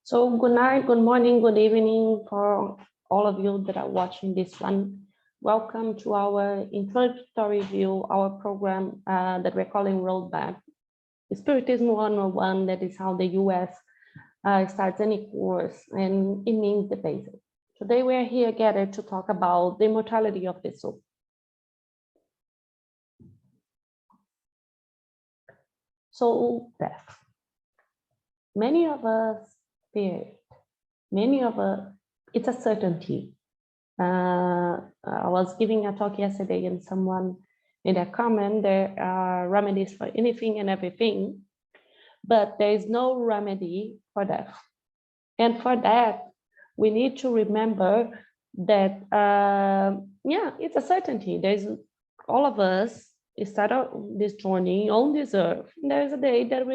So good night, good morning, good evening for all of you that are watching this one. Welcome to our introductory review, our program that we're calling Roadmap. Spiritism 101, that is how the US starts any course, and it means the basic. Today we are here gathered to talk about the immortality of the soul. Soul death. Many of us fear it. Many of us, it's a certainty. I was giving a talk yesterday and someone made a comment, there are remedies for anything and everything, but there is no remedy for death. And for that, we need to remember that, it's a certainty. There's all of us start this journey on this earth. There's a day that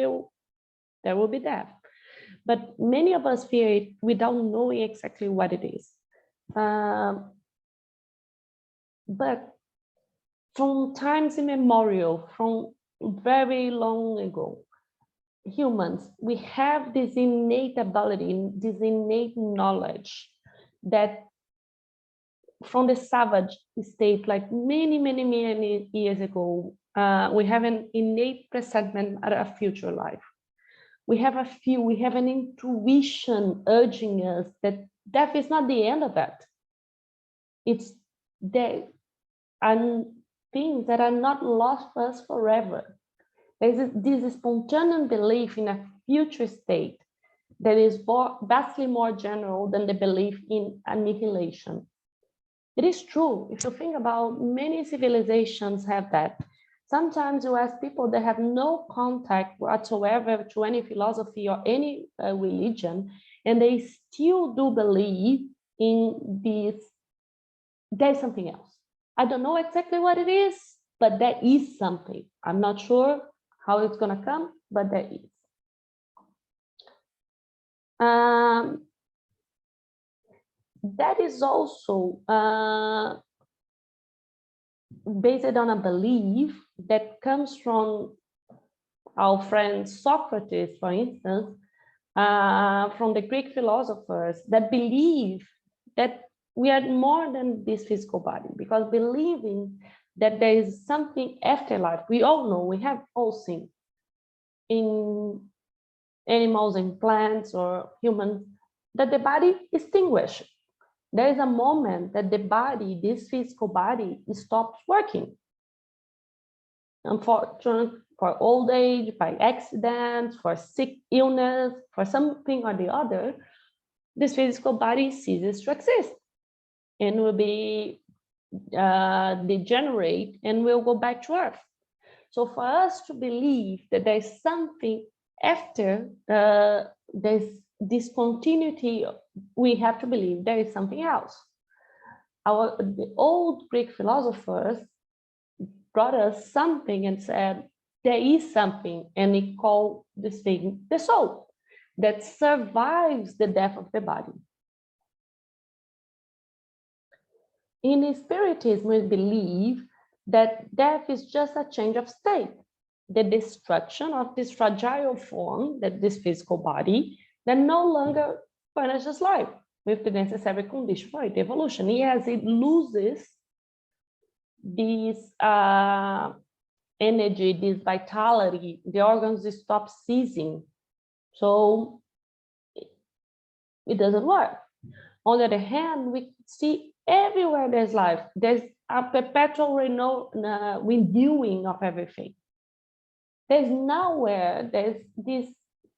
there will be death. But many of us fear it without knowing exactly what it is. But from times immemorial, from very long ago, humans, we have this innate ability, this innate knowledge that from the savage state, like many years ago, we have an innate presentiment at a future life. We have an intuition urging us that death is not the end of that. It's there and things that are not lost for us forever. There's this spontaneous belief in a future state that is vastly more general than the belief in annihilation. It is true. If you think about, many civilizations have that. Sometimes you ask people that have no contact whatsoever to any philosophy or any religion, and they still do believe in this. There's something else. I don't know exactly what it is, but there is something. I'm not sure how it's going to come, but there is. That is also based on a belief that comes from our friend Socrates, for instance, from the Greek philosophers, that believe that we are more than this physical body, because believing that there is something afterlife, we all know, we have all seen in animals and plants or humans, that the body extinguishes. There is a moment that the body, this physical body, stops working. Unfortunately, for old age, by accident, for sick illness, for something or the other, this physical body ceases to exist and will be degenerate and will go back to earth. So for us to believe that there's something after there's discontinuity, we have to believe there is something else. The old Greek philosophers brought us something and said there is something, and he called this thing the soul, that survives the death of the body. In Spiritism, we believe that death is just a change of state, the destruction of this fragile form, that this physical body, that no longer furnishes life with the necessary condition for its evolution. Yes, it loses this energy, this vitality, the organs stop seizing, so it doesn't work. On the other hand, we see everywhere there's life, there's a perpetual renewing of everything. There's nowhere there's this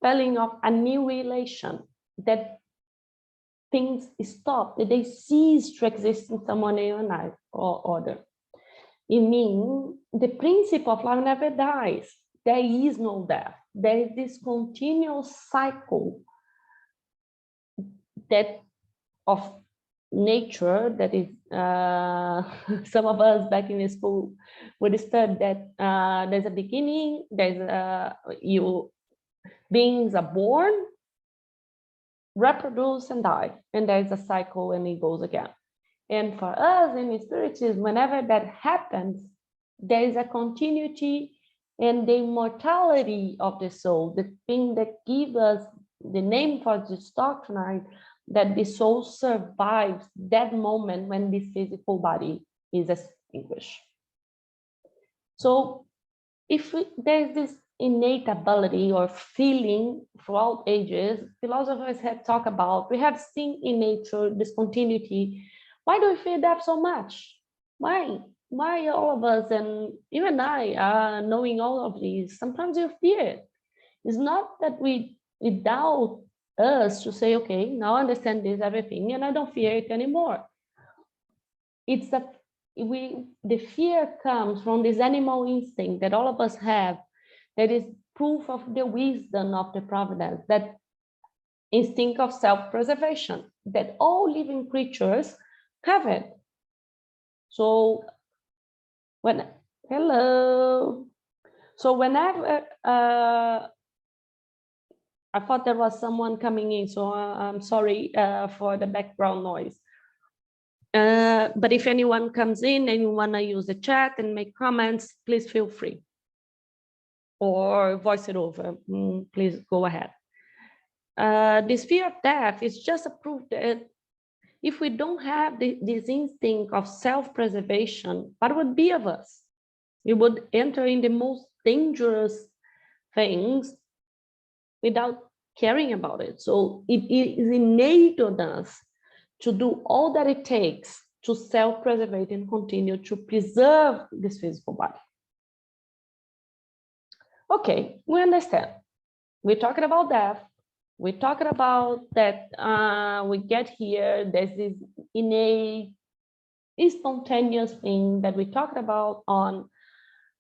feeling of annihilation, that things stop, that they cease to exist in some way or other. It means the principle of life never dies. There is no death. There is this continuous cycle that of nature that is some of us back in the school would study that there's a beginning, there's beings are born, reproduce and die, and there's a cycle and it goes again. And for us in Spiritism, whenever that happens, there is a continuity and the immortality of the soul, the thing that gives us the name for this doctrine, that the soul survives that moment when the physical body is extinguished. So if there's this innate ability or feeling throughout ages, philosophers have talked about, we have seen in nature this continuity. Why do we fear death so much? Why? Why all of us, and even I, knowing all of these, sometimes you fear it. It's not that we doubt us to say, okay, now I understand this, everything, and I don't fear it anymore. It's that the fear comes from this animal instinct that all of us have, that is proof of the wisdom of the providence, that instinct of self-preservation, that all living creatures have it. So hello. So whenever, I thought there was someone coming in, so I'm sorry for the background noise. But if anyone comes in and you want to use the chat and make comments, please feel free. Or voice it over, please go ahead. This fear of death is just a proof that if we don't have this instinct of self-preservation, what would be of us? We would enter in the most dangerous things without caring about it. So it is innate on us to do all that it takes to self-preserve and continue to preserve this physical body. Okay, we understand. We're talking about death. We're talking about that we get here, there's this innate, spontaneous thing that we talked about on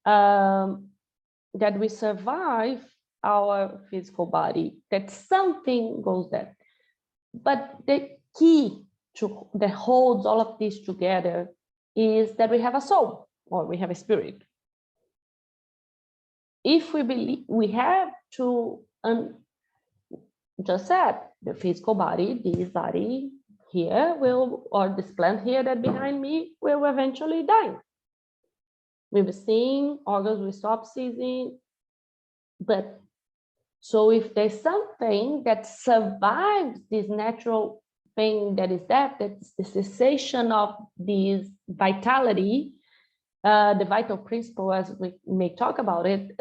that we survive our physical body, that something goes there. But the key that holds all of this together is that we have a soul, or we have a spirit. If we believe, we have to just said, the physical body, this body here will, or this plant here that behind me will eventually die. We will sing, organs will stop seizing. But so if there's something that survives this natural thing that is death, that's the cessation of this vitality, the vital principle, as we may talk about it,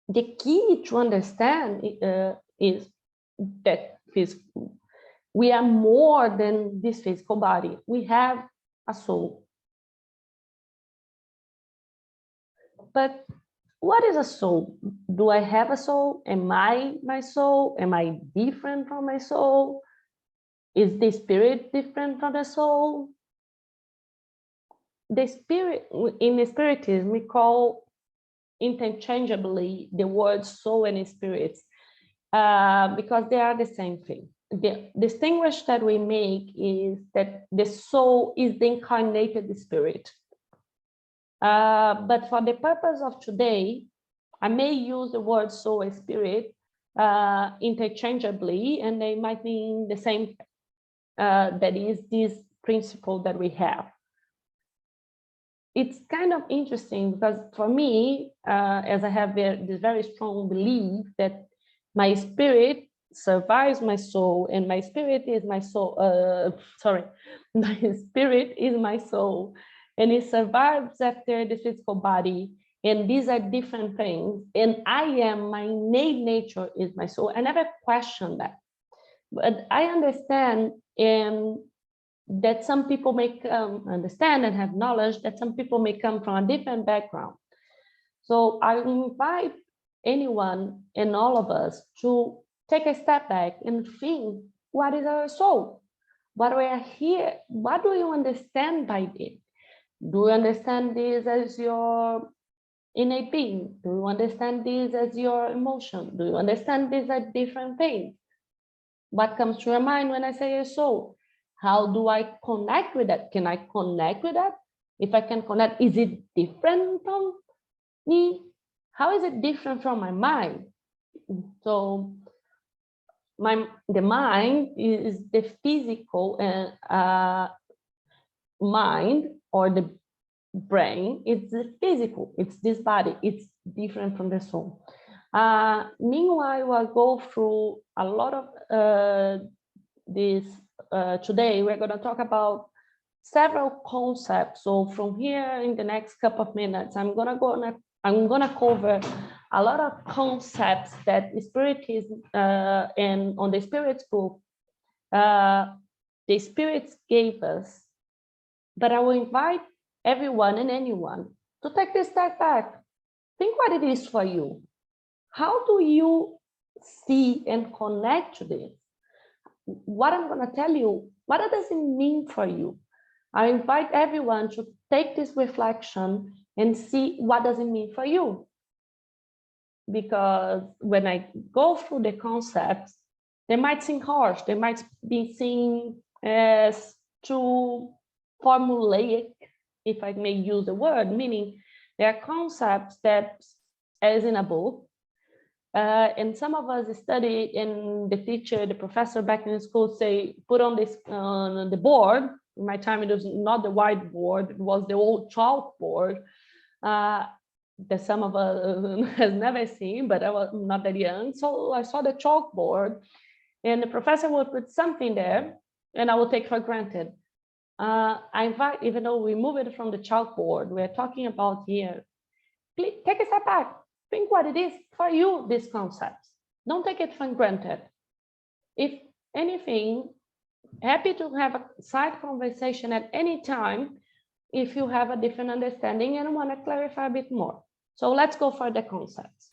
the key to understand is that we are more than this physical body. We have a soul. But what is a soul? Do I have a soul? Am I my soul? Am I different from my soul? Is the spirit different from the soul? The spirit, in the Spiritism, we call interchangeably the words soul and spirit because they are the same thing. The distinguish that we make is that the soul is the incarnated spirit. But for the purpose of today, I may use the word soul and spirit interchangeably, and they might mean the same. That is this principle that we have. It's kind of interesting because for me, as I have this very strong belief that my spirit survives my soul, and my spirit is my soul, my spirit is my soul, and it survives after the physical body, and these are different things, and I am, my innate nature is my soul. I never questioned that, but I understand that some people may understand and have knowledge that some people may come from a different background. So I invite anyone and all of us to take a step back and think, what is our soul? What do I hear? What do you understand by it? Do you understand this as your innate being? Do you understand this as your emotion? Do you understand this as different things? What comes to your mind when I say a soul? How do I connect with that? Can I connect with that? If I can connect, is it different from me? How is it different from my mind? So the mind is the physical mind, or the brain. It's the physical, it's this body, it's different from the soul. Meanwhile, I go through a lot of this. Today, we're going to talk about several concepts. So from here, in the next couple of minutes, I'm gonna cover a lot of concepts that Spiritism and on the Spirits book, the Spirits gave us. But I will invite everyone and anyone to take this step back. Think what it is for you. How do you see and connect to this? What I'm going to tell you, what does it mean for you? I invite everyone to take this reflection and see what does it mean for you. Because when I go through the concepts, they might seem harsh, they might be seen as too formulaic, if I may use the word, meaning there are concepts that, as in a book, and some of us study, and the teacher, the professor back in school say, put on this on the board. In my time, it was not the whiteboard, it was the old chalkboard that some of us has never seen, but I was not that young. So I saw the chalkboard and the professor would put something there and I will take for granted. I invite, even though we move it from the chalkboard, we're talking about here, please take a step back. Think what it is for you, these concepts. Don't take it for granted. If anything, happy to have a side conversation at any time if you have a different understanding and want to clarify a bit more. So let's go for the concepts.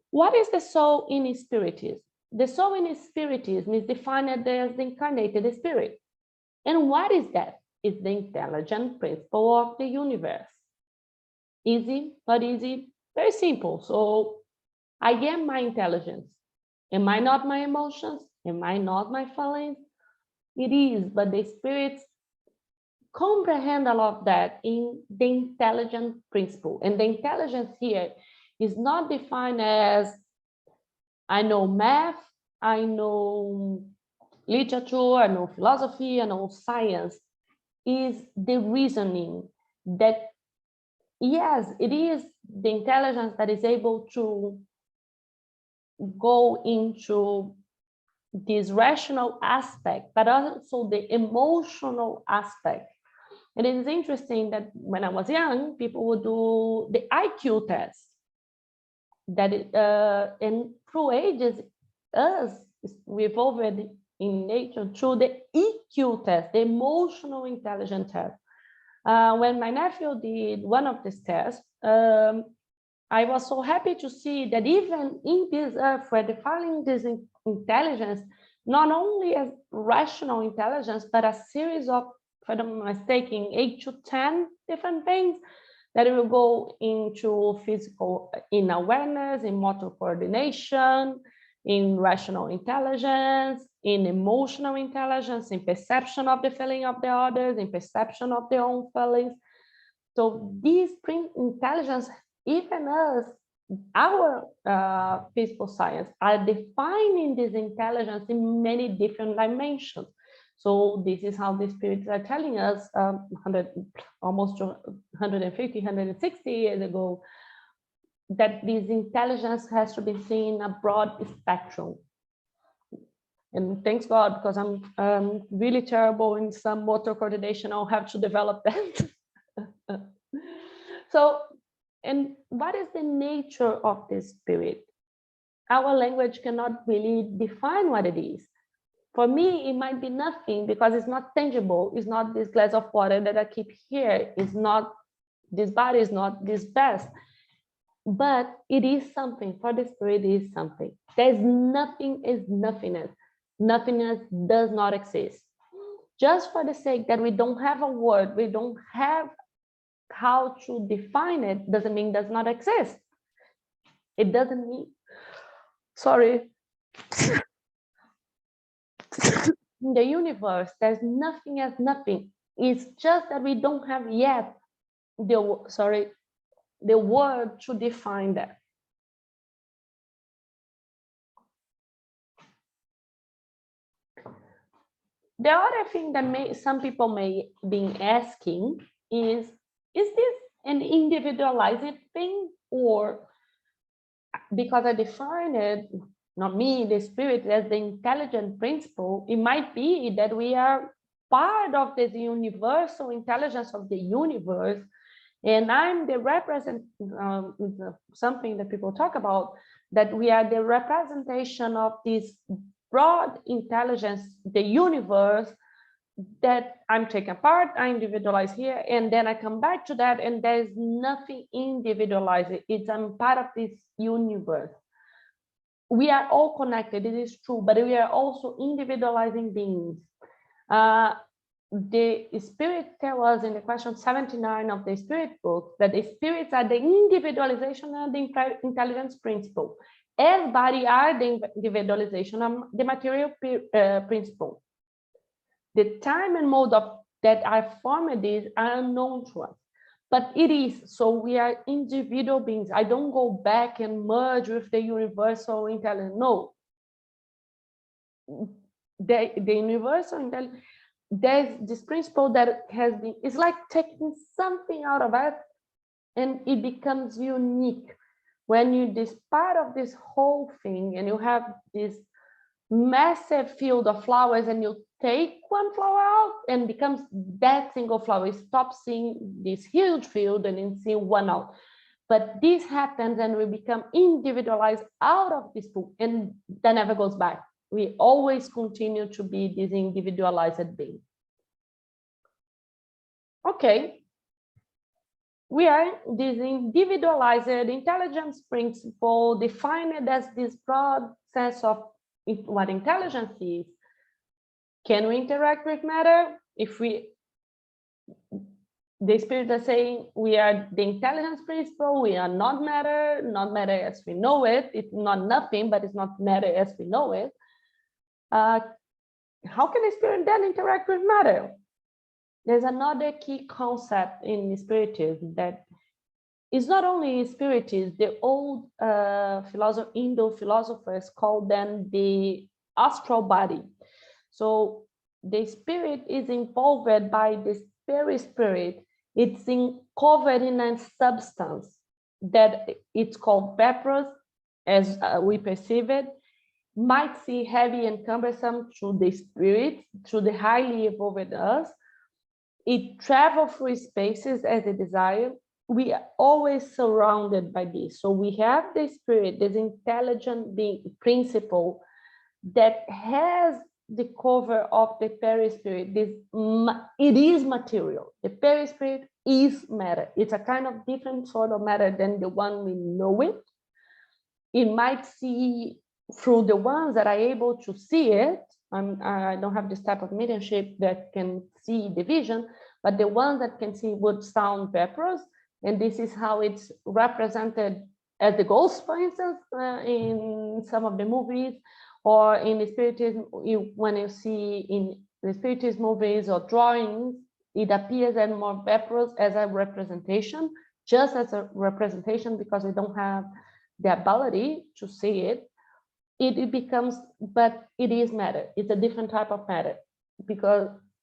What is the soul in Spiritism? The soul in Spiritism is defined as the incarnated spirit. And what is that? It's the intelligent principle of the universe. Easy, but easy, very simple. So I am my intelligence. Am I not my emotions? Am I not my feelings? It is, but the spirits comprehend a lot of that in the intelligent principle. And the intelligence here is not defined as I know math, I know literature, I know philosophy, I know science. Is the reasoning that, yes, it is the intelligence that is able to go into this rational aspect, but also the emotional aspect. And it is interesting that when I was young, people would do the IQ test. That and through ages, us, we evolved in nature through the EQ test, the emotional intelligence test. When my nephew did one of these tests, I was so happy to see that even in this earth, we're defining this intelligence, not only as rational intelligence, but a series of, if I'm not mistaken, 8 to 10 different things that will go into physical in awareness, in motor coordination, in rational intelligence, in emotional intelligence, in perception of the feeling of the others, in perception of their own feelings. So these intelligence, even us, our physical science, are defining this intelligence in many different dimensions. So this is how the spirits are telling us almost 150, 160 years ago, that this intelligence has to be seen in a broad spectrum. And thanks God, because I'm really terrible in some motor coordination, I'll have to develop that. So, and what is the nature of this spirit? Our language cannot really define what it is. For me, it might be nothing because it's not tangible. It's not this glass of water that I keep here. It's not, this body is not this vest. But it is something. For the spirit, it is something. There's nothing is nothingness. Nothingness does not exist. Just for the sake that we don't have a word, we don't have how to define it, doesn't mean it does not exist. It doesn't mean, sorry. In the universe, there's nothing as nothing. It's just that we don't have yet the word to define that. The other thing that some people may be asking is this an individualized thing, or because I define it, not me, the spirit, as the intelligent principle, it might be that we are part of this universal intelligence of the universe, and I'm the something that people talk about, that we are the representation of this broad intelligence, the universe, that I'm taken apart, I individualize here, and then I come back to that, and there's nothing individualized. I'm part of this universe. We are all connected, it is true, but we are also individualizing beings. The spirit tells us in the question 79 of the spirit book that the spirits are the individualization and the intelligence principle. Everybody are the individualization of the material principle. The time and mode of that I formed these are unknown to us, but it is, so we are individual beings. I don't go back and merge with the universal intelligence. No, the universal intelligence, there's this principle that has been, it's like taking something out of it and it becomes unique. When you this part of this whole thing and you have this massive field of flowers and you take one flower out and becomes that single flower, you stop seeing this huge field and you see one out. But this happens and we become individualized out of this pool, and that never goes back. We always continue to be this individualized being. Okay, we are this individualized intelligence principle defined as this broad sense of what intelligence is. Can we interact with matter? If the spirits are saying we are the intelligence principle, we are not matter as we know it. It's not nothing, but it's not matter as we know it. How can a spirit then interact with matter? There's another key concept in Spiritism that is not only Spiritism, the old Indo philosophers called them the astral body. So the spirit is involved by the spirit. It's covered in a substance that it's called vaporous, as we perceive it, might seem heavy and cumbersome to the spirit, to the highly evolved us. It travels through spaces as a desire. We are always surrounded by this. So we have the spirit, this intelligent being principle that has the cover of the perispirit. It is material. The perispirit is matter. It's a kind of different sort of matter than the one we know it. It might see through the ones that are able to see it. I don't have this type of mediumship that can see the vision, but the ones that can see would sound vaporous. And this is how it's represented as the ghost, for instance, in some of the movies, or in the Spiritism, when you see in the Spiritism movies or drawings, it appears as more vaporous as a representation, just as a representation, because we don't have the ability to see it. It becomes, but it is matter. It's a different type of matter,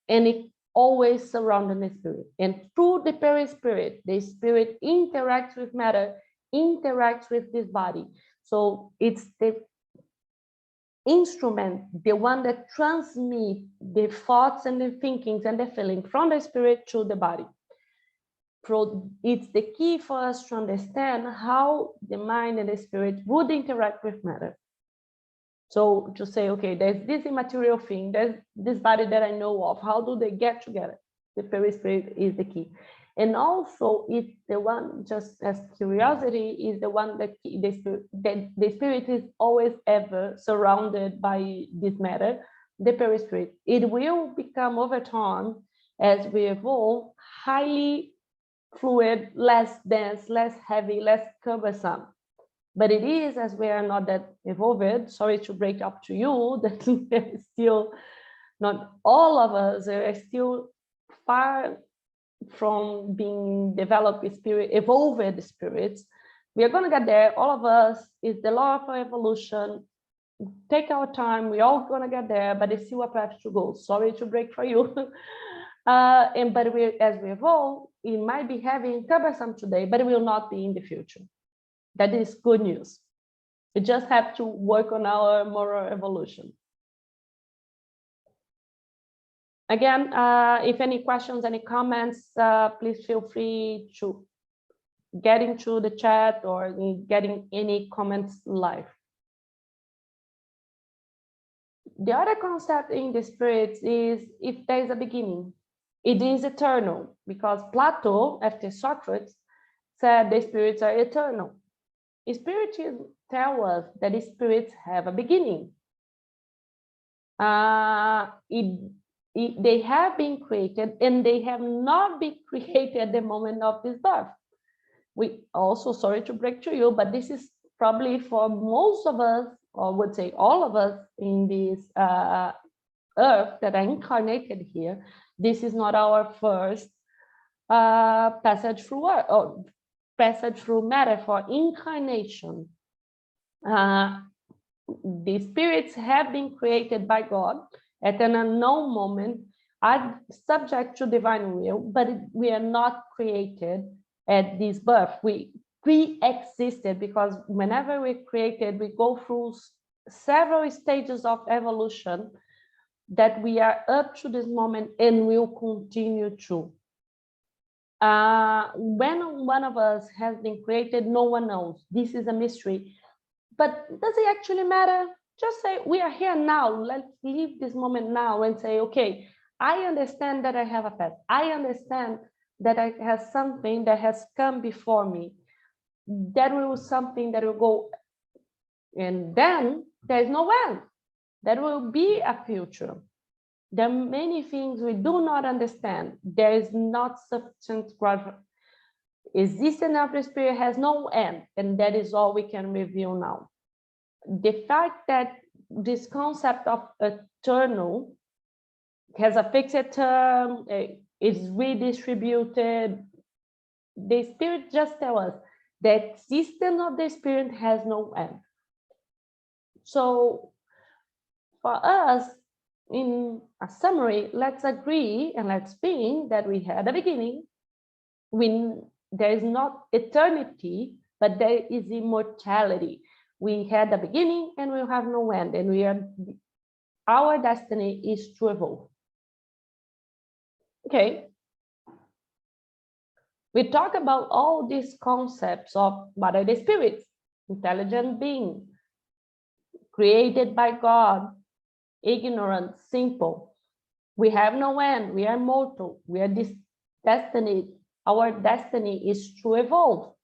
and it always surrounds the spirit. And through the perispirit, the spirit interacts with matter, interacts with this body. So it's the instrument, the one that transmits the thoughts and the thinkings and the feeling from the spirit to the body. It's the key for us to understand how the mind and the spirit would interact with matter. So to say, okay, there's this immaterial thing, there's this body that I know of, how do they get together? The perispirit is the key. And also it's the one, just as curiosity, is the one that the spirit is always ever surrounded by this matter, the perispirit. It will become over time, as we evolve, highly fluid, less dense, less heavy, less cumbersome. But it is, as we are not that evolved, sorry to break up to you, that there's still not all of us are still far from being developed spirit, evolved spirits. We are going to get there. All of us, is the law of evolution. Take our time. We're all going to get there, but it's still a path to go. Sorry to break for you. But as we evolve, it might be heavy and cumbersome today, but it will not be in the future. That is good news. We just have to work on our moral evolution. Again, if any questions, any comments, please feel free to get into the chat or getting any comments live. The other concept in the spirits is if there is a beginning, it is eternal, because Plato, after Socrates, said the spirits are eternal. Spiritism tells us that the spirits have a beginning. They have been created and they have not been created at the moment of this birth. We also, sorry to break to you, but this is probably for most of us, or would say all of us in this earth that are incarnated here, this is not our first passage through earth, or passage through matter for incarnation. The spirits have been created by God at an unknown moment, are subject to divine will, but we are not created at this birth. We pre-existed, because whenever we're created, we go through several stages of evolution that we are up to this moment and will continue to. When one of us has been created, no one knows. This is a mystery. But does it actually matter? Just say, we are here now. Let's leave this moment now and say, okay, I understand that I have a past. I understand that I have something that has come before me. That will something that will go, and then there is no end. There will be a future. There are many things we do not understand. There is not sufficient growth. Existence of the spirit has no end, and that is all we can reveal now. The fact that this concept of eternal has a fixed term, is redistributed, the spirit just tells us the existence of the spirit has no end. So for us, in a summary, let's agree and let's think that we had a beginning. There is not eternity, but there is immortality. We had a beginning and we'll have no end, and our destiny is to evolve. Okay. We talk about all these concepts of what are the spirits, intelligent being, created by God, ignorant, simple. We have no end. We are mortal. We are this destiny. Our destiny is to evolve.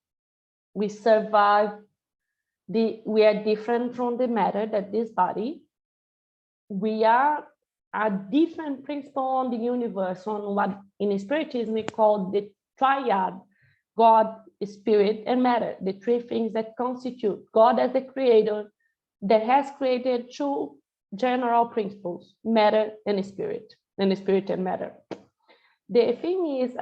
We survive. We are different from the matter that this body. We are a different principle on the universe, on what in Spiritism we call the triad: God, spirit, and matter, the three things that constitute God as the creator that has created two general principles, matter and spirit and matter. The thing is,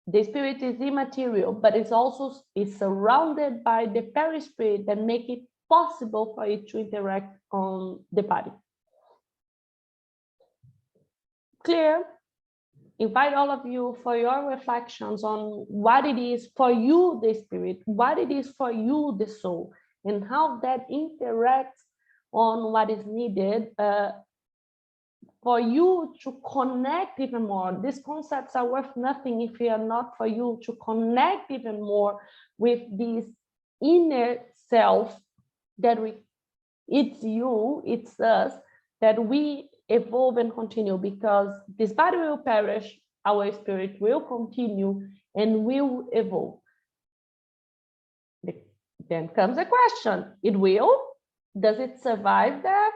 the spirit is immaterial, but it's also surrounded by the perispirit that make it possible for it to interact on the body. Clear? Invite all of you for your reflections on what it is for you, the spirit, what it is for you, the soul, and how that interacts on what is needed for you to connect even more. These concepts are worth nothing if they are not for you to connect even more with this inner self that it's you, it's us, that we evolve and continue, because this body will perish, our spirit will continue and will evolve. Then comes a question, it will? Does it survive that?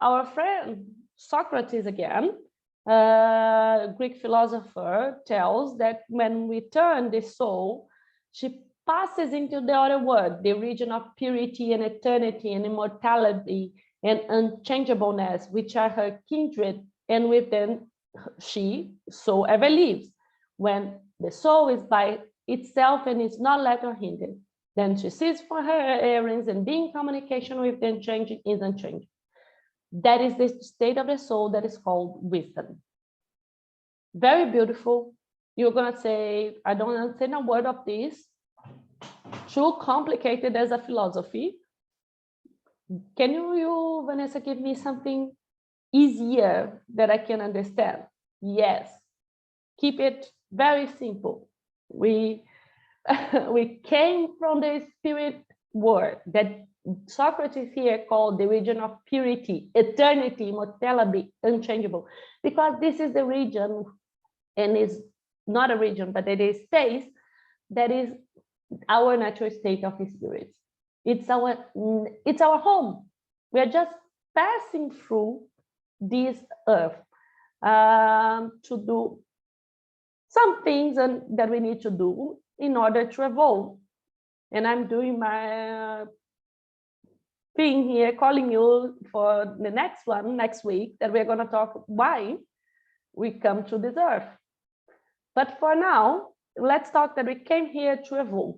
Our friend Socrates again, Greek philosopher, tells that when we turn the soul, she passes into the other world, the region of purity and eternity and immortality and unchangeableness, which are her kindred, and within she so ever lives. When the soul is by itself and is not let or hindered, then she sees for her errands and being in communication with the unchanging is unchanged. That is the state of the soul that is called wisdom. Very beautiful. You're gonna say, I don't understand a word of this. too complicated as a philosophy. Can you, Vanessa, give me something easier that I can understand? Yes. Keep it very simple. We we came from the spirit world that Socrates here called the region of purity, eternity, immortality, unchangeable, because this is the region, and it's not a region, but it is space that is our natural state of spirits. It's our home. We are just passing through this earth to do some things that we need to do in order to evolve. And I'm doing my thing here, calling you for the next one, next week, that we're going to talk why we come to this earth. But for now, let's talk that we came here to evolve,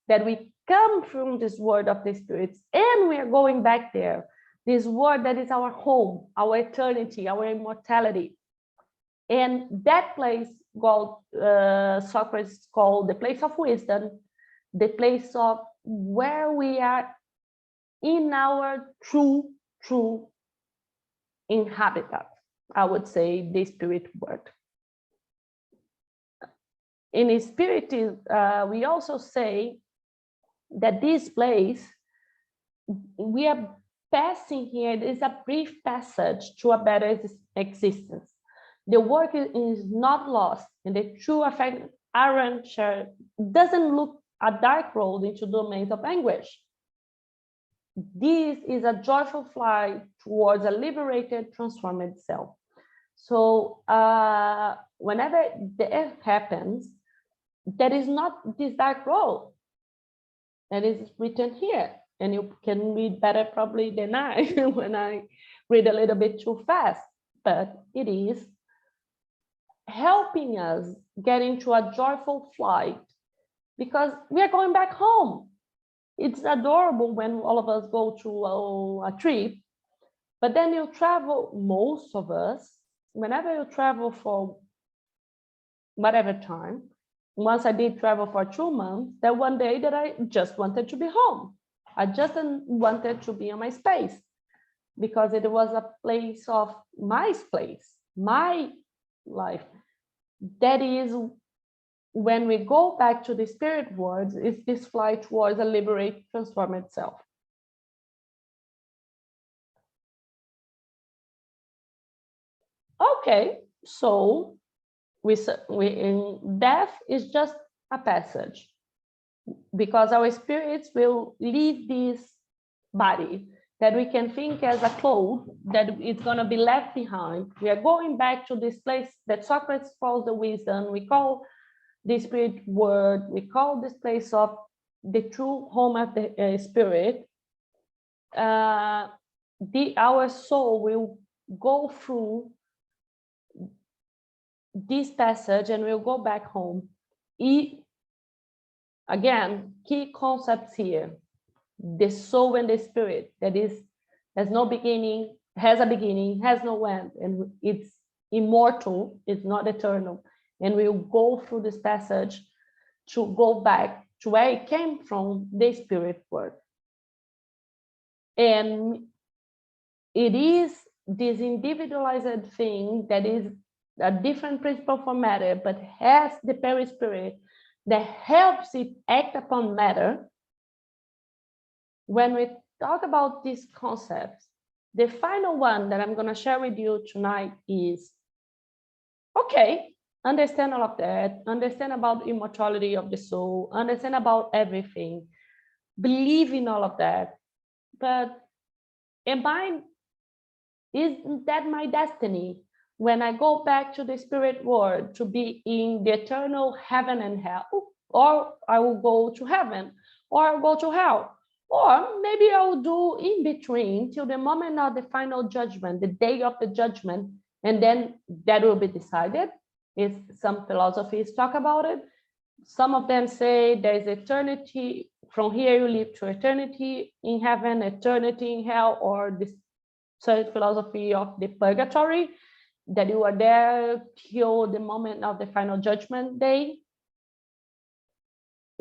that we come from this world of the spirits, and we are going back there, this world that is our home, our eternity, our immortality. And that place called Socrates called the place of wisdom, the place of where we are in our true inhabitant, I would say, the spirit world. In Spiritism, we also say that this place, we are passing here, it is a brief passage to a better existence. The work is not lost, and the true effect doesn't look a dark road into domains of anguish. This is a joyful flight towards a liberated, transformed self. So whenever that happens, there is not this dark road that is written here. And you can read better probably than I when I read a little bit too fast, but it is helping us get into a joyful flight because we are going back home. It's adorable when all of us go to a trip, but then you travel, most of us, whenever you travel for whatever time. Once I did travel for 2 months, there one day that I just wanted to be home. I just wanted to be on my space because it was a place of my space, my life. That is when we go back to the spirit world, it's this flight towards a liberated, transformed self. Okay, so death is just a passage because our spirits will leave this body that we can think as a cloth that it's going to be left behind. We are going back to this place that Socrates calls the wisdom. We call the spirit world. We call this place of the true home of the spirit. Our soul will go through this passage and we'll go back home. Again, key concepts here. The soul and the spirit that has no beginning, has a beginning, has no end, and it's immortal, it's not eternal. And we'll go through this passage to go back to where it came from, the spirit world. And it is this individualized thing that is a different principle for matter, but has the perispirit that helps it act upon matter. When we talk about these concepts, the final one that I'm going to share with you tonight is, okay, understand all of that, understand about immortality of the soul, understand about everything, believe in all of that, but isn't that my destiny? When I go back to the spirit world to be in the eternal heaven and hell, or I will go to heaven, or I'll go to hell, or maybe I'll do in between till the moment of the final judgment, the day of the judgment, and then that will be decided. Some philosophies talk about it. Some of them say there's eternity, from here you live to eternity in heaven, eternity in hell, or this certain philosophy of the purgatory, that you are there till the moment of the final judgment day.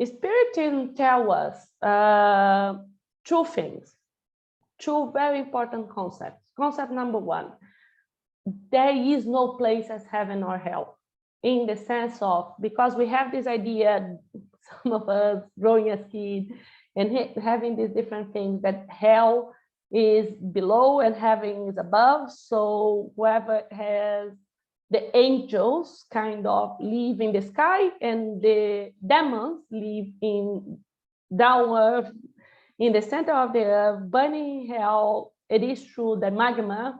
Spiritism tells us two things, two very important concepts. Concept number one, there is no place as heaven or hell, in the sense of, because we have this idea, some of us growing as kids and having these different things, that hell is below and heaven is above. So whoever has the angels kind of live in the sky and the demons live in down earth, in the center of the earth, burning hell. It is true that magma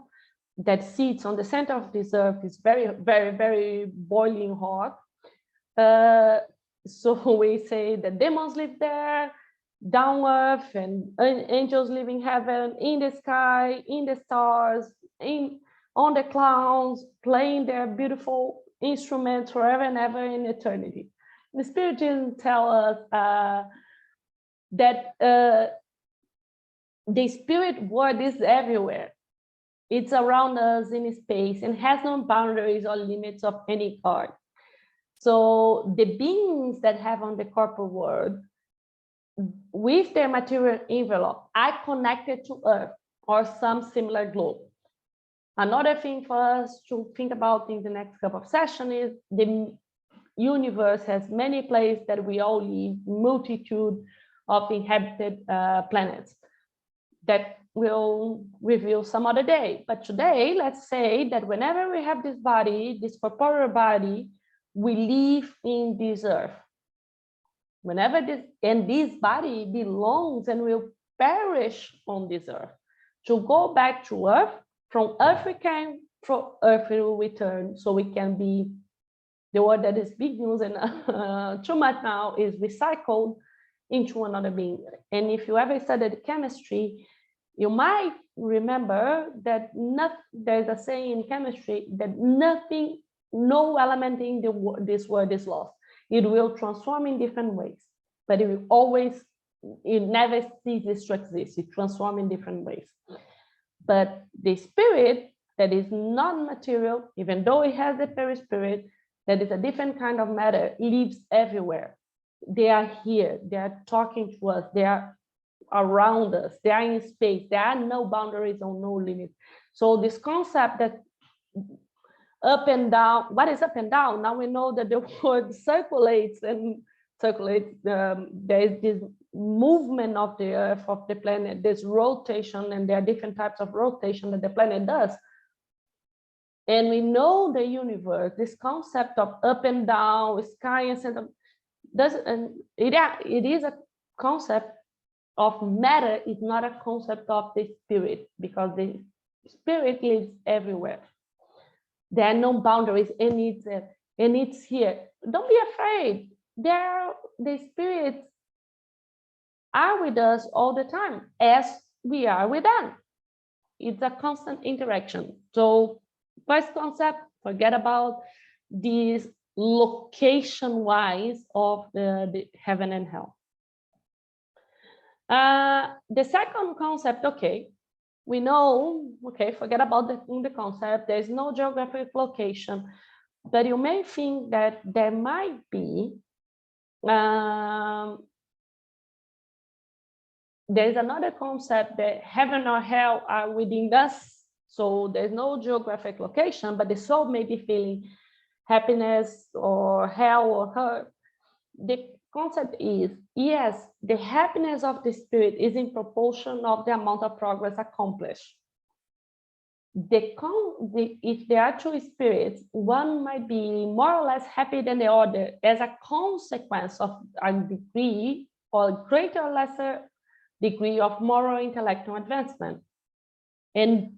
that sits on the center of this earth is very, very, very boiling hot. So we say that demons live there, down earth, and angels live in heaven, in the sky, in the stars, on the clouds, playing their beautiful instruments forever and ever in eternity. The Spiritism tells us that the spirit world is everywhere. It's around us in space and has no boundaries or limits of any kind. So the beings that have on the corporal world, with their material envelope, are connected to Earth or some similar globe. Another thing for us to think about in the next couple of sessions is the universe has many places that we all live, multitude of inhabited planets that we'll reveal some other day. But today, let's say that whenever we have this body, this corporeal body, we live in this earth. Whenever this body belongs and will perish on this earth. To go back to earth, from earth we came, from earth we will return, so we can be, the word that is big news and too much now is recycled into another being. And if you ever studied chemistry, you might remember that there's a saying in chemistry that nothing, no element in this world is lost. It will transform in different ways, but it will always, it never ceases to exist. It transforms in different ways. But the spirit that is non-material, even though it has the perispirit, that is a different kind of matter, lives everywhere. They are here, they are talking to us, they are around us, they are in space, there are no boundaries or no limits. So this concept that up and down, what is up and down? Now we know that the word circulates and circulates. There is this movement of the earth, of the planet, this rotation, and there are different types of rotation that the planet does. And we know the universe, this concept of up and down, sky and center, it is a concept of matter, it's not a concept of the spirit, because the spirit lives everywhere. There are no boundaries, and it's here. Don't be afraid. The spirits are with us all the time, as we are with them. It's a constant interaction. So first concept, forget about these location-wise of the heaven and hell. The second concept, okay, we know, okay, forget about the concept, there's no geographic location, but you may think that there might be, there's another concept that heaven or hell are within us. So there's no geographic location, but the soul may be feeling happiness or hell or hurt. The concept is, yes, the happiness of the spirit is in proportion of the amount of progress accomplished. If there are two spirits, one might be more or less happy than the other as a consequence of a degree or greater or lesser degree of moral intellectual advancement. And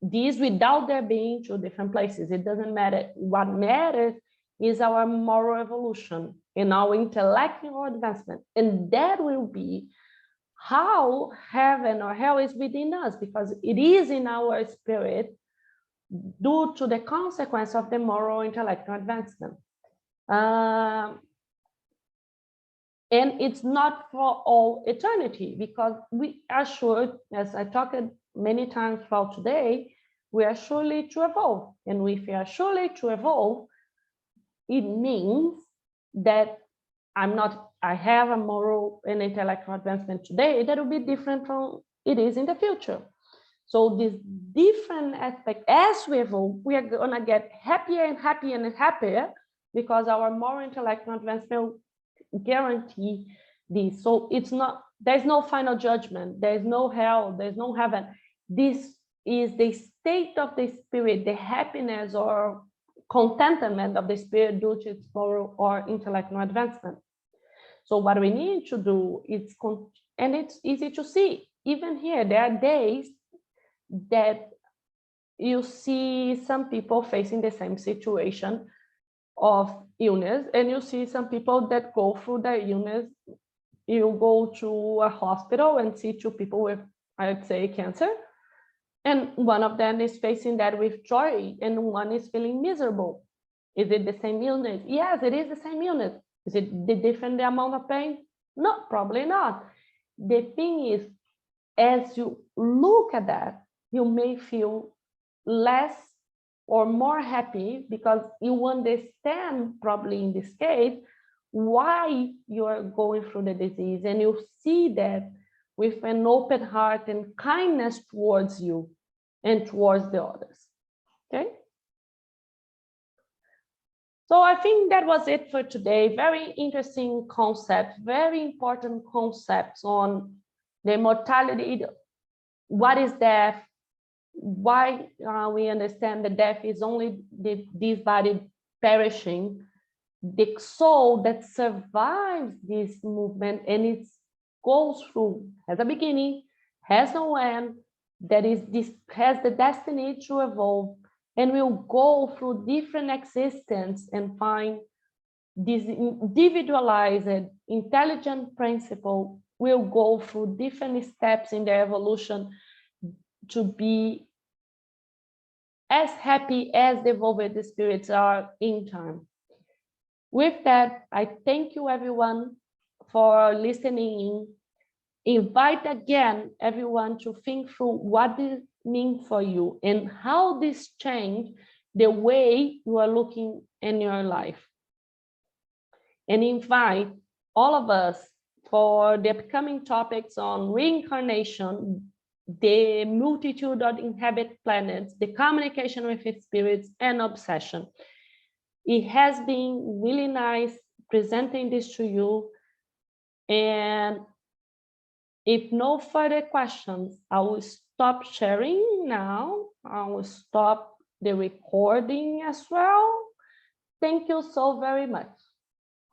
these without there being two different places. It doesn't matter. What matters is our moral evolution and our intellectual advancement. And that will be how heaven or hell is within us, because it is in our spirit due to the consequence of the moral intellectual advancement. And it's not for all eternity, because we are sure, as I talked many times throughout today, we are surely to evolve. And if we are surely to evolve, it means that I'm not I have a moral and intellectual advancement today that will be different from it is in the future. So this different aspect, as we evolve, we are gonna get happier and happier and happier because our moral intellectual advancement will guarantee this. So it's not, there's no final judgment, there's no hell, there's no heaven. This is the state of the spirit, the happiness or contentment of the spirit due to its moral or intellectual advancement. So what we need to do is, and it's easy to see, even here, there are days that you see some people facing the same situation of illness, and you see some people that go through the illness. You go to a hospital and see two people with, I'd say, cancer, and one of them is facing that with joy and one is feeling miserable. Is it the same illness? Yes, it is the same illness. Is it the different amount of pain? No, probably not. The thing is, as you look at that, you may feel less or more happy because you understand, probably in this case, why you are going through the disease, and you see that with an open heart and kindness towards you and towards the others. Okay. So I think that was it for today. Very interesting concept, very important concepts on the immortality. What is death? Why we understand that death is only this body perishing. The soul that survives this movement and it goes through, has a beginning, has no end, that is this has the destiny to evolve, and will go through different existence and find this individualized, intelligent principle will go through different steps in their evolution to be as happy as the evolved spirits are in time. With that, I thank you everyone for listening in. Invite again everyone to think through what this means for you and how this changed the way you are looking in your life. And invite all of us for the upcoming topics on reincarnation, the multitude of inhabit planets, the communication with spirits, and obsession. It has been really nice presenting this to you. And if no further questions, I will stop sharing now. I will stop the recording as well. Thank you so very much.